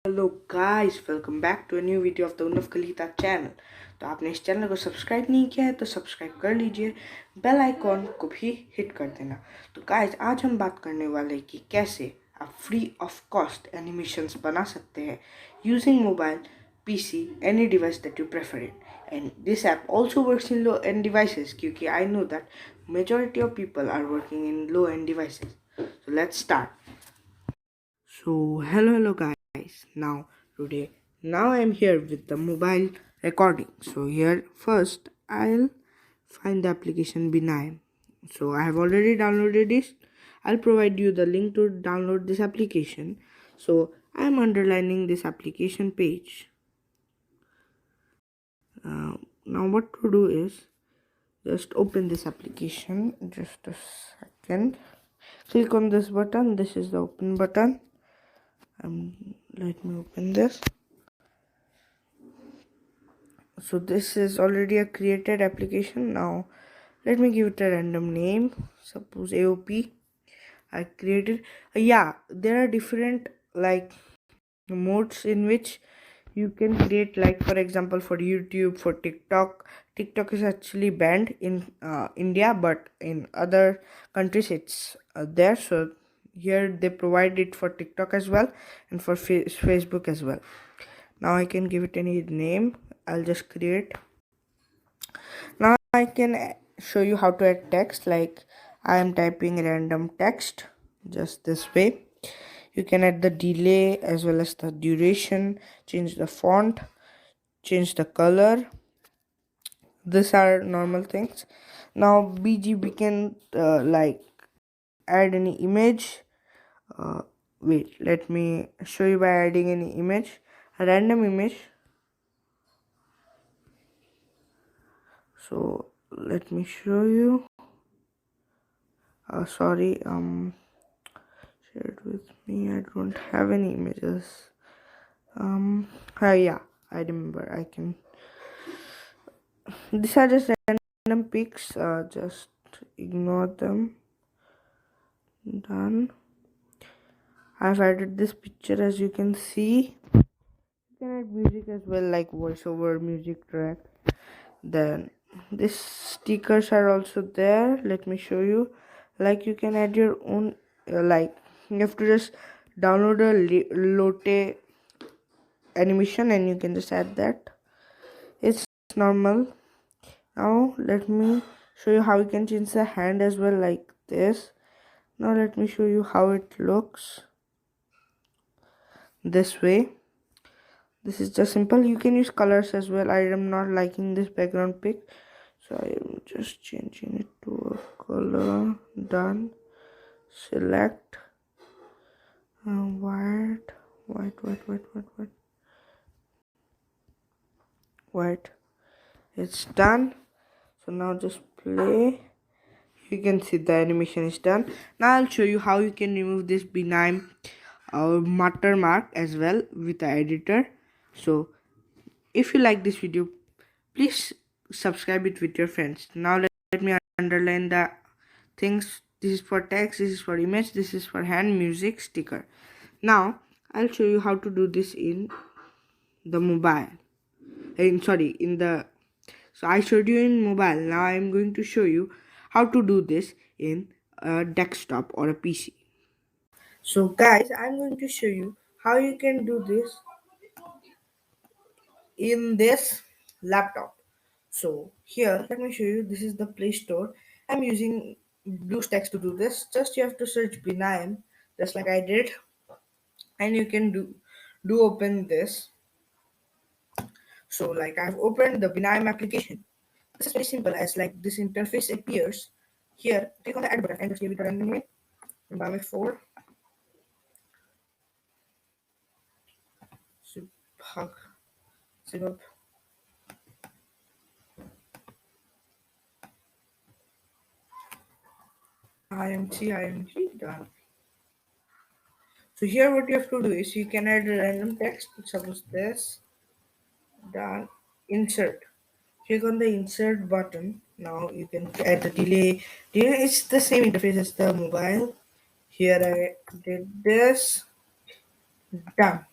Hello guys, welcome back to a new video of the Unnav Kalita channel. तो आपने इस channel को सब्सक्राइब नहीं किया है तो सब्सक्राइब कर लीजिए, बेल आइकॉन को भी हिट कर देना। तो गाइस, आज हम बात करने वाले हैं कि कैसे आप फ्री ऑफ कॉस्ट एनिमेशंस बना सकते हैं using mobile, PC, any device that you prefer it. And this app also works in low end devices, क्योंकि I know that majority of people are working in low end devices. So let's start. So hello guys. Now I'm here with the mobile recording. So here first I'll find the application Benign. So I have already downloaded this. I'll provide you the link to download this application. So I'm underlining this application page. Now what to do is just open this application. Just a second. Click on this button. This is the open button. Let me open this. So this is already a created application. Now let me give it a random name, suppose AOP. I created there are different modes in which you can create, like for example for YouTube, for TikTok is actually banned in India, but in other countries it's there. So here they provide it for TikTok as well and for Facebook as well. Now I can give it any name. I'll just create. Now I can show you how to add text, like I am typing random text just this way. You can add the delay as well as the duration, change the font, change the color. These are normal things. Now BG, we can add any image. Wait, let me show you by adding any image, a random image. So let me show you. Sorry, share it with me. I don't have any images. Yeah, I remember. I can. These are just random pics. Just ignore them. Done. I've added this picture, as you can see. You can add music as well, like voiceover music track. Then these stickers are also there. Let me show you. Like you can add your own. You have to just download a Lotte animation and you can just add that. It's normal. Now let me show you how you can change the hand as well, like this. Now let me show you how it looks this way. This is just simple. You can use colors as well. I am not liking this background pic, so I am just changing it to a color. Done. Select white. It's done. So now just play. You can see the animation is done. Now I'll show you how you can remove this benign watermark as well with the editor. So if you like this video, please subscribe it with your friends. Now let me underline the things. This is for text, this is for image, this is for hand, music, sticker. Now I'll show you how to do this in the mobile. So I showed you in mobile. Now I'm going to show you how to do this in a desktop or a PC. So guys, I'm going to show you how you can do this in this laptop. So here, let me show you. This is the Play Store. I'm using BlueStacks to do this. Just you have to search benign, just like I did, and you can do open this. So like I've opened the benign application. This is very simple, as like this interface appears. Here, click on the add button and just give it a random name. Environment 4. Subhag. IMG done. So here what you have to do is you can add a random text, suppose this. Done. Insert. Click on the insert button. Now you can add the delay. Delay is the same interface as the mobile. Here I did this. Done.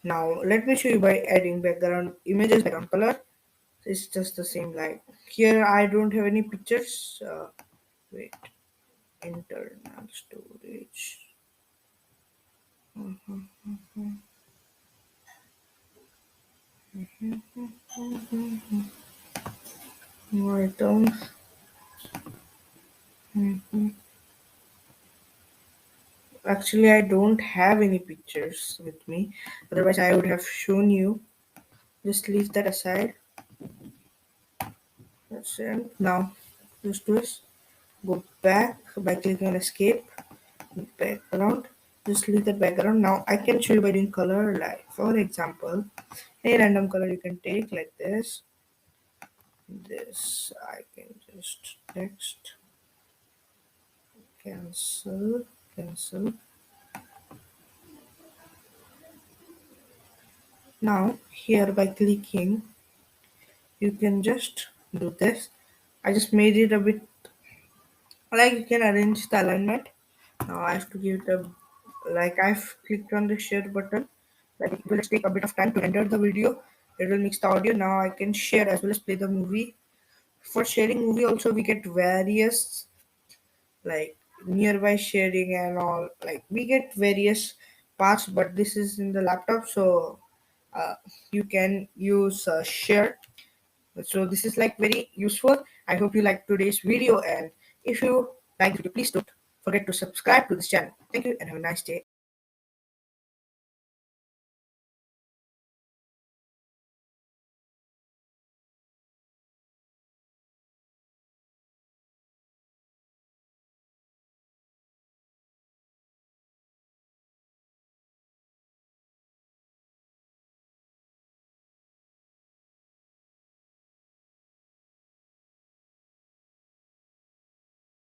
Now let me show you by adding background images, background color. It's just the same. Like here I don't have any pictures. Wait, internal storage. Items. Actually, I don't have any pictures with me. Otherwise, I would have shown you. Just leave that aside. That's it. Now, just do this. Go back by clicking on escape. Background. Just leave the background. Now, I can show you by doing color. Like, for example, a random color you can take like this. This I can just text cancel. Now here by clicking you can just do this. I just made it a bit like you can arrange the alignment. Now I have to give it a like I've clicked on the share button. Like it will just take a bit of time to render the video. It will mix the audio. Now I can share as well as play the movie. For sharing movie also we get various like nearby sharing and all, like we get various parts, but this is in the laptop, so uh, you can use share. So this is like very useful. I hope you like today's video, and if you like the video, please don't forget to subscribe to this channel. Thank you and have a nice day.